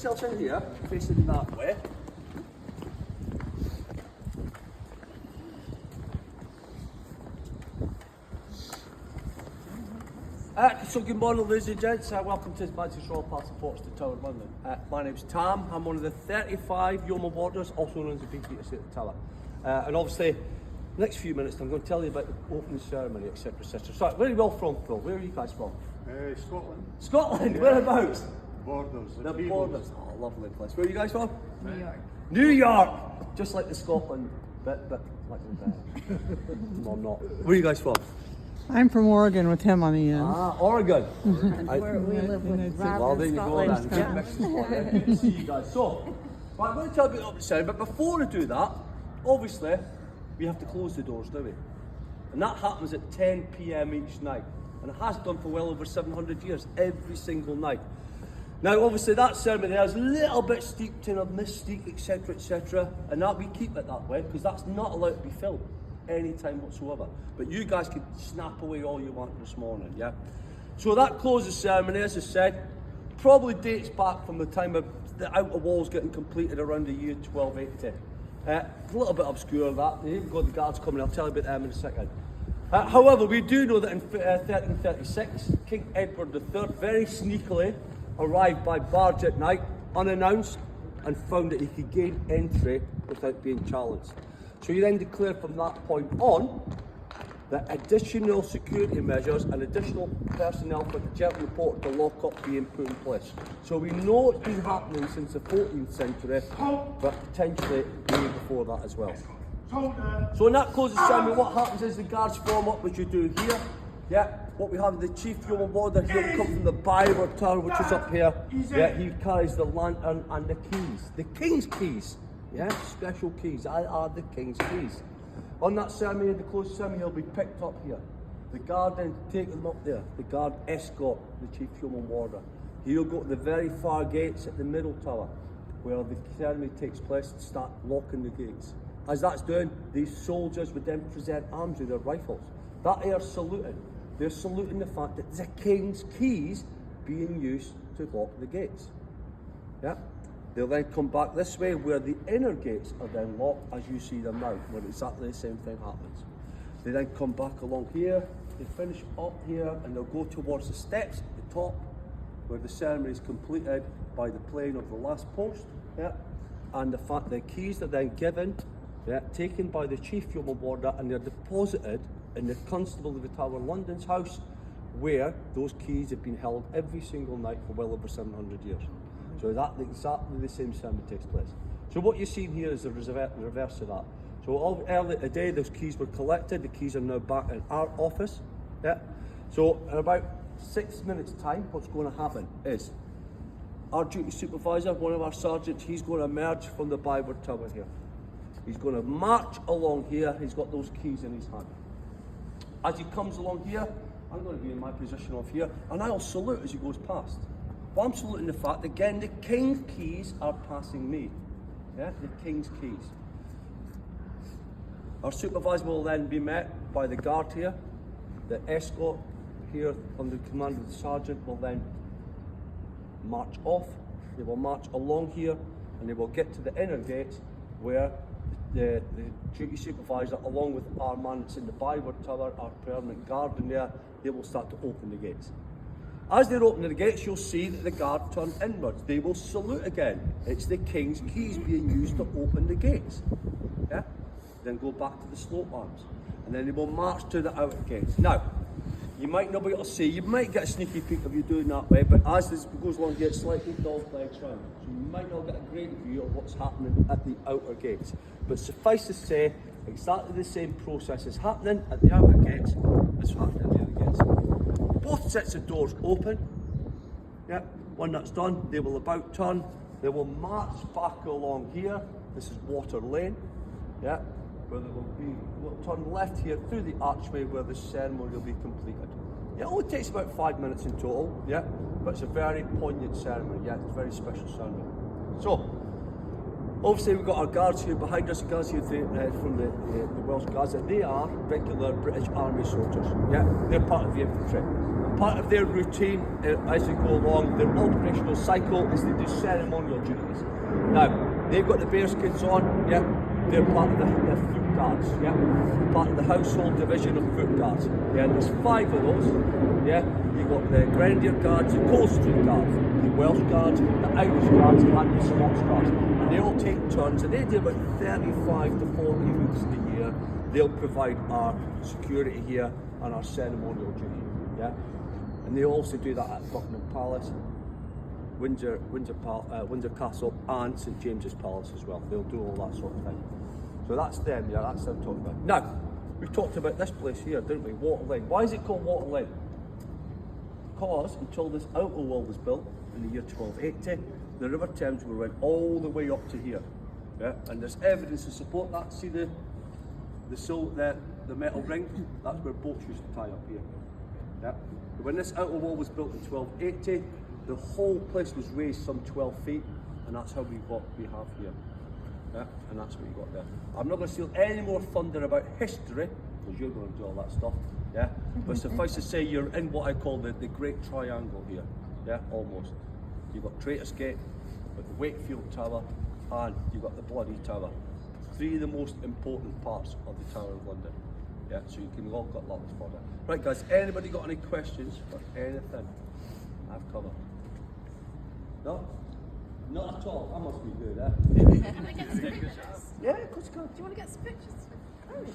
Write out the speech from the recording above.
yourselves in here, facing that way. So good morning, ladies and gents. Welcome to Manchester Royal Party Ports to Tower of London. My name's Tam. I'm one of the 35 Yeoman Warders, also known as the Big Peter at the Tower. And obviously, the next few minutes I'm going to tell you about the opening ceremony, etc, etc. So, where are you all from, Phil? Where are you guys from? Scotland. Scotland? Yeah. Whereabouts? Borders. The Borders. Oh, lovely place. Where are you guys from? New York. New York! Just like the Scotland bit like the bear. No, I'm not. Where are you guys from? I'm from Oregon with him on the end. Ah, Oregon. We live with Rob Well, there in you go Scotland. then. Yeah. Mixed Scotland. Good to see you guys. So, right, I'm going to tell you about the sound, but before I do that, obviously, we have to close the doors, don't we? And that happens at 10 p.m. each night. And it has done for well over 700 years, every single night. Now, obviously, that ceremony there is a little bit steeped in a mystique, etc., and that we keep it that way, because that's not allowed to be filmed any time whatsoever. But you guys can snap away all you want this morning, yeah? So that closes ceremony, as I said, probably dates back from the time of the outer walls getting completed around the year 1280. A little bit obscure that. You've got the guards coming, I'll tell you about them in a second. However, we do know that in 1336, King Edward III very sneakily arrived by barge at night, unannounced, and found that he could gain entry without being challenged. So he then declared from that point on that additional security measures and additional personnel for the German port to lock up being put in place. So we know it's been happening since the 14th century, but potentially way before that as well. So in that closing ceremony, what happens is the guards form up, which you do here. Yeah, what we have the chief yeoman warder here will come from the Byward Tower, which is up here. Yeah, he carries the lantern and the keys. The king's keys. Yeah, special keys. I are the king's keys. On that ceremony, the closing ceremony, he'll be picked up here. The guard then take them up there. The guard escort the chief yeoman warder. He'll go to the very far gates at the middle tower, where the ceremony takes place and start locking the gates. As that's done, these soldiers would then present arms with their rifles. That they are saluting. They're saluting the fact that the king's keys being used to lock the gates. Yeah. They'll then come back this way where the inner gates are then locked as you see them now, where exactly the same thing happens. They then come back along here, they finish up here, and they'll go towards the steps at the top where the ceremony is completed by the playing of the last post. Yeah. And the fact the keys are then given, yeah, taken by the chief yeoman warder, and they're deposited in the Constable of the Tower London's house, where those keys have been held every single night for well over 700 years. So that exactly the same ceremony takes place. So what you're seeing here is the reverse of that. So early today, those keys were collected. The keys are now back in our office. Yeah. So in about 6 minutes' time, what's going to happen is our duty supervisor, one of our sergeants, he's going to emerge from the Byward Tower here. He's going to march along here. He's got those keys in his hand. As he comes along here, I'm going to be in my position off here, and I'll salute as he goes past. But I'm saluting the fact, again, the king's keys are passing me. Yeah, the king's keys. Our supervisor will then be met by the guard here. The escort here under the command of the sergeant will then march off. They will march along here, and they will get to the inner gates where the duty supervisor, along with our man that's in the Byward Tower, our permanent guard in there, they will start to open the gates. As they're opening the gates, you'll see that the guard turn inwards. They will salute again. It's the king's keys being used to open the gates. Yeah? Then go back to the slope arms. And then they will march to the outer gates. Now, you might not be able to see, you might get a sneaky peek of you doing that way, but as this goes along here, it's slightly dog legs round. So you might not get a great view of what's happening at the outer gates. But suffice to say, exactly the same process is happening at the outer gates as happening at the other gates. Both sets of doors open. Yep. When that's done, they will about turn. They will march back along here. This is Water Lane. Yeah. Where they will turn left here through the archway where the ceremony will be completed. It only takes about 5 minutes in total, yeah, but it's a very poignant ceremony, yeah, it's a very special ceremony. So, Obviously, we've got our guards here behind us, guys here from the Welsh Guards, and they are regular British Army soldiers. Yeah, they're part of the infantry. Part of their routine as they go along, their operational cycle is they do ceremonial duties. Now, they've got the bearskins on, yeah, they're part of the foot guards, yeah, part of the household division of foot guards. Yeah, and there's 5 of those, yeah. You've got the Grenadier Guards, the Coldstream Guards, the Welsh Guards, the Irish Guards, and the Scots Guards. And they all take turns, and they do about 35 to 40 weeks a year. They'll provide our security here and our ceremonial duty, yeah. And they also do that at Buckingham Palace, Windsor Castle, and St James's Palace as well. They'll do all that sort of thing. So that's them, yeah, that's them talking about. Now, we talked about this place here, didn't we? Water Lane. Why is it called Water Lane? Because until this outer wall was built in the year 1280, the River Thames went all the way up to here. Yeah, and there's evidence to support that. See the metal ring? That's where boats used to tie up here. Yeah. When this outer wall was built in 1280, the whole place was raised some 12 feet, and that's how we have here. Yeah, and that's what you got there. I'm not going to steal any more thunder about history, because you're going to do all that stuff. Yeah, but suffice to say, you're in what I call the Great Triangle here. Yeah, almost. You've got Traitor's Gate, with the Wakefield Tower, and you've got the Bloody Tower. 3 of the most important parts of the Tower of London. Yeah, so you can all got lots for that. Right, guys. Anybody got any questions for anything I've covered? No, not at all. I must be good, eh? Can I get some pictures? Yeah, of course you can. Do you want to get some pictures? Oh, sure.